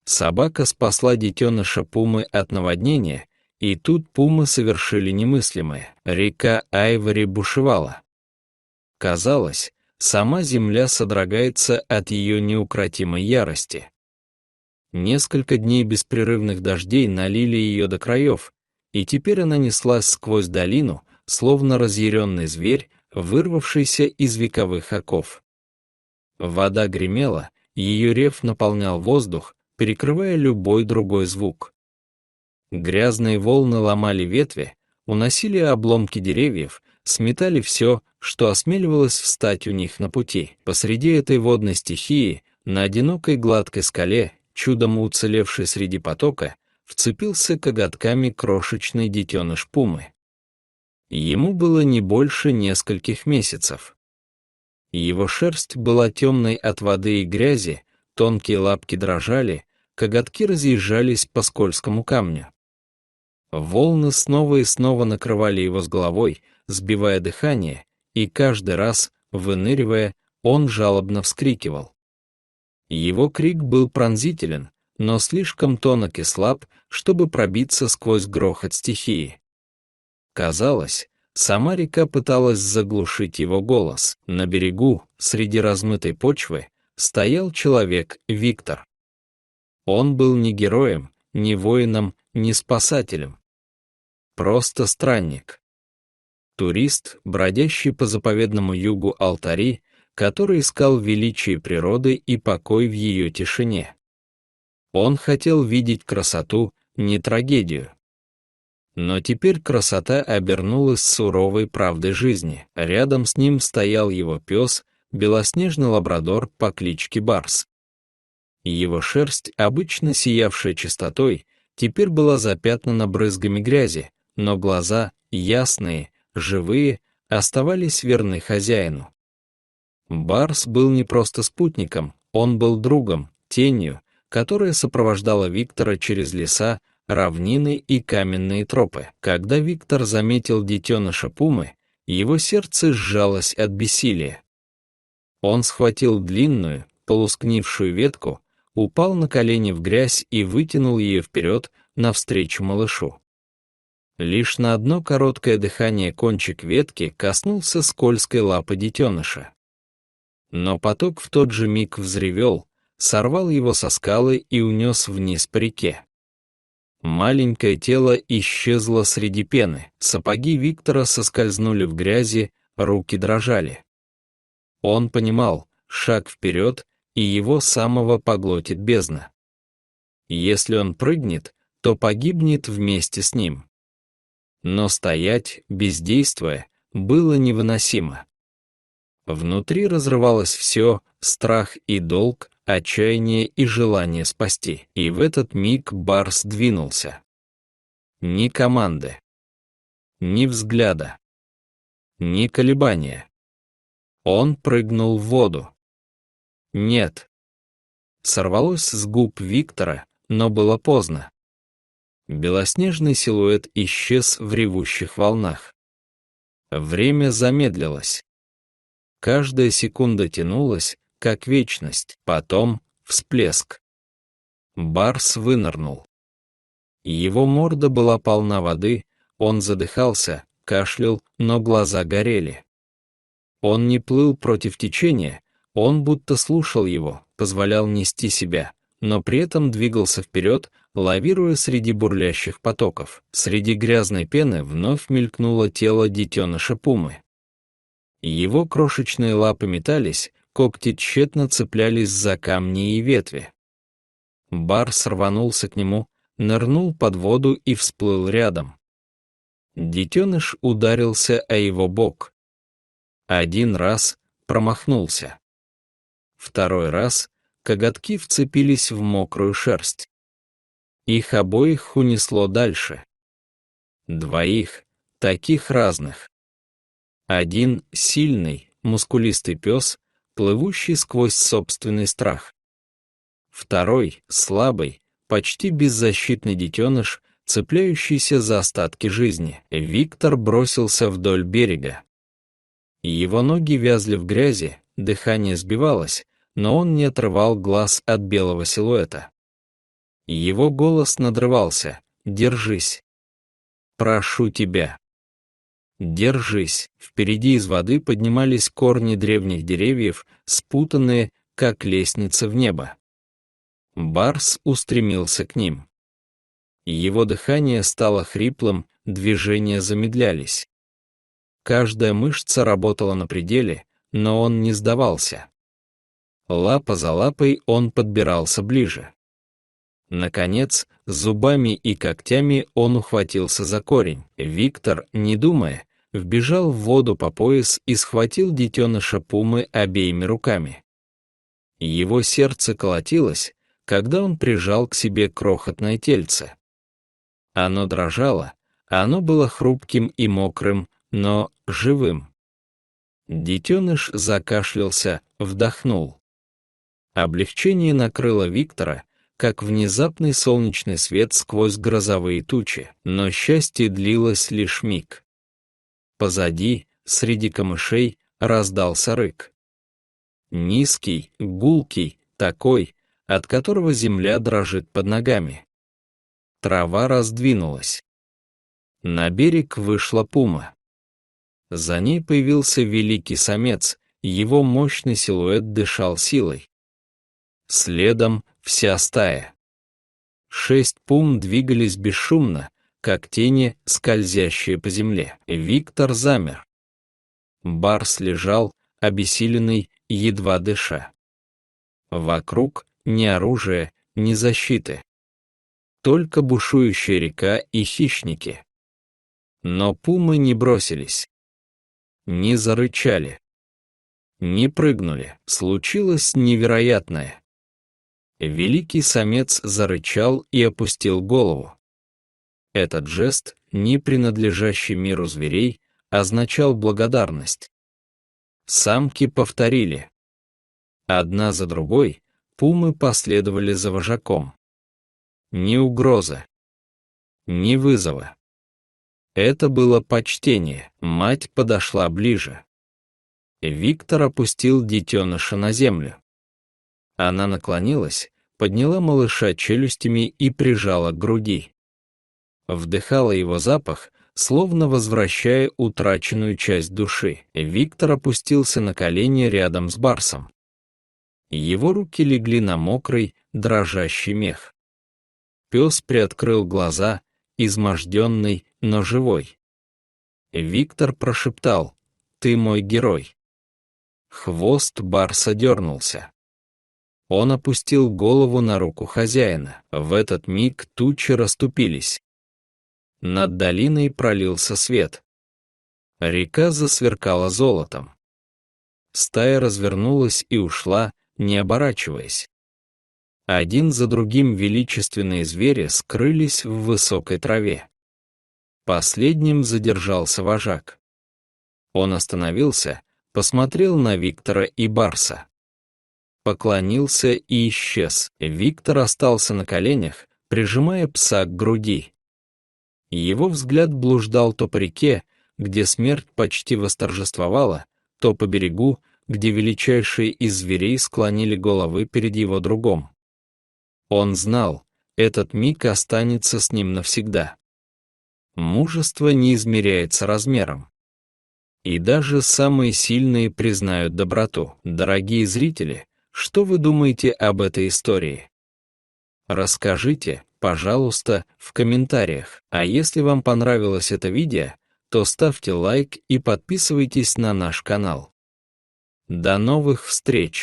Собака спасла детеныша пумы от наводнения, и тут пумы совершили немыслимое. Река Айвори бушевала. Казалось, сама земля содрогается от ее неукротимой ярости. Несколько дней беспрерывных дождей налили ее до краев, и теперь она неслась сквозь долину, словно разъяренный зверь, вырвавшийся из вековых оков. Вода гремела, ее рев наполнял воздух, перекрывая любой другой звук. Грязные волны ломали ветви, уносили обломки деревьев, сметали все, что осмеливалось встать у них на пути. Посреди этой водной стихии, на одинокой гладкой скале, чудом уцелевший среди потока, вцепился коготками крошечный детеныш пумы. Ему было не больше нескольких месяцев. Его шерсть была темной от воды и грязи, тонкие лапки дрожали, коготки разъезжались по скользкому камню. Волны снова и снова накрывали его с головой, сбивая дыхание, и каждый раз, выныривая, он жалобно вскрикивал. Его крик был пронзителен, но слишком тонок и слаб, чтобы пробиться сквозь грохот стихии. Казалось, сама река пыталась заглушить его голос. На берегу, среди размытой почвы, стоял человек Виктор. Он был не героем, не воином, не спасателем. Просто странник. Турист, бродящий по заповедному югу Алтари, который искал величие природы и покой в ее тишине. Он хотел видеть красоту, не трагедию. Но теперь красота обернулась суровой правдой жизни. Рядом с ним стоял его пес, белоснежный лабрадор по кличке Барс. Его шерсть, обычно сиявшая чистотой, теперь была запятнана брызгами грязи, но глаза, ясные, живые, оставались верны хозяину. Барс был не просто спутником, он был другом, тенью, которая сопровождала Виктора через леса, равнины и каменные тропы. Когда Виктор заметил детеныша пумы, его сердце сжалось от бессилия. Он схватил длинную, полускнившую ветку, упал на колени в грязь и вытянул ее вперед, навстречу малышу. Лишь на одно короткое дыхание кончик ветки коснулся скользкой лапы детеныша. Но поток в тот же миг взревел, сорвал его со скалы и унес вниз по реке. Маленькое тело исчезло среди пены, сапоги Виктора соскользнули в грязи, руки дрожали. Он понимал, шаг вперед, и его самого поглотит бездна. Если он прыгнет, то погибнет вместе с ним. Но стоять, бездействуя, было невыносимо. Внутри разрывалось все: страх и долг, отчаяние и желание спасти. И в этот миг Барс двинулся. Ни команды, ни взгляда, ни колебания. Он прыгнул в воду. Нет. Сорвалось с губ Виктора, но было поздно. Белоснежный силуэт исчез в ревущих волнах. Время замедлилось. Каждая секунда тянулась, как вечность, потом всплеск. Барс вынырнул. Его морда была полна воды, он задыхался, кашлял, но глаза горели. Он не плыл против течения, он будто слушал его, позволял нести себя, но при этом двигался вперед, лавируя среди бурлящих потоков. Среди грязной пены вновь мелькнуло тело детеныша пумы. Его крошечные лапы метались, когти тщетно цеплялись за камни и ветви. Барс рванулся к нему, нырнул под воду и всплыл рядом. Детеныш ударился о его бок. Один раз промахнулся. Второй раз коготки вцепились в мокрую шерсть. Их обоих унесло дальше. Двоих, таких разных. Один сильный, мускулистый пес, плывущий сквозь собственный страх. Второй слабый, почти беззащитный детеныш, цепляющийся за остатки жизни. Виктор бросился вдоль берега. Его ноги вязли в грязи, дыхание сбивалось, но он не отрывал глаз от белого силуэта. Его голос надрывался. «Держись! Прошу тебя! Держись!» Впереди из воды поднимались корни древних деревьев, спутанные, как лестница в небо. Барс устремился к ним. Его дыхание стало хриплым, движения замедлялись. Каждая мышца работала на пределе, но он не сдавался. Лапа за лапой он подбирался ближе. Наконец, зубами и когтями он ухватился за корень. Виктор, не думая, вбежал в воду по пояс и схватил детеныша пумы обеими руками. Его сердце колотилось, когда он прижал к себе крохотное тельце. Оно дрожало, оно было хрупким и мокрым, но живым. Детеныш закашлялся, вдохнул. Облегчение накрыло Виктора, как внезапный солнечный свет сквозь грозовые тучи, но счастье длилось лишь миг. Позади, среди камышей, раздался рык. Низкий, гулкий, такой, от которого земля дрожит под ногами. Трава раздвинулась. На берег вышла пума. За ней появился великий самец, его мощный силуэт дышал силой. Следом вся стая. 6 пум двигались бесшумно, как тени, скользящие по земле. Виктор замер. Барс лежал, обессиленный, едва дыша. Вокруг ни оружия, ни защиты. Только бушующая река и хищники. Но пумы не бросились. Не зарычали. Не прыгнули. Случилось невероятное. Великий самец зарычал и опустил голову. Этот жест, не принадлежащий миру зверей, означал благодарность. Самки повторили. Одна за другой пумы последовали за вожаком. Ни угрозы, ни вызова. Это было почтение. Мать подошла ближе. Виктор опустил детеныша на землю. Она наклонилась, подняла малыша челюстями и прижала к груди. Вдыхала его запах, словно возвращая утраченную часть души. Виктор опустился на колени рядом с Барсом. Его руки легли на мокрый, дрожащий мех. Пес приоткрыл глаза, изможденный, но живой. Виктор прошептал: «Ты мой герой». Хвост барса дернулся. Он опустил голову на руку хозяина. В этот миг тучи расступились. Над долиной пролился свет. Река засверкала золотом. Стая развернулась и ушла, не оборачиваясь. Один за другим величественные звери скрылись в высокой траве. Последним задержался вожак. Он остановился, посмотрел на Виктора и Барса. Поклонился и исчез. Виктор остался на коленях, прижимая пса к груди. Его взгляд блуждал то по реке, где смерть почти восторжествовала, то по берегу, где величайшие из зверей склонили головы перед его другом. Он знал, этот миг останется с ним навсегда. Мужество не измеряется размером. И даже самые сильные признают доброту. Дорогие зрители, что вы думаете об этой истории? Расскажите, пожалуйста, в комментариях. А если вам понравилось это видео, то ставьте лайк и подписывайтесь на наш канал. До новых встреч!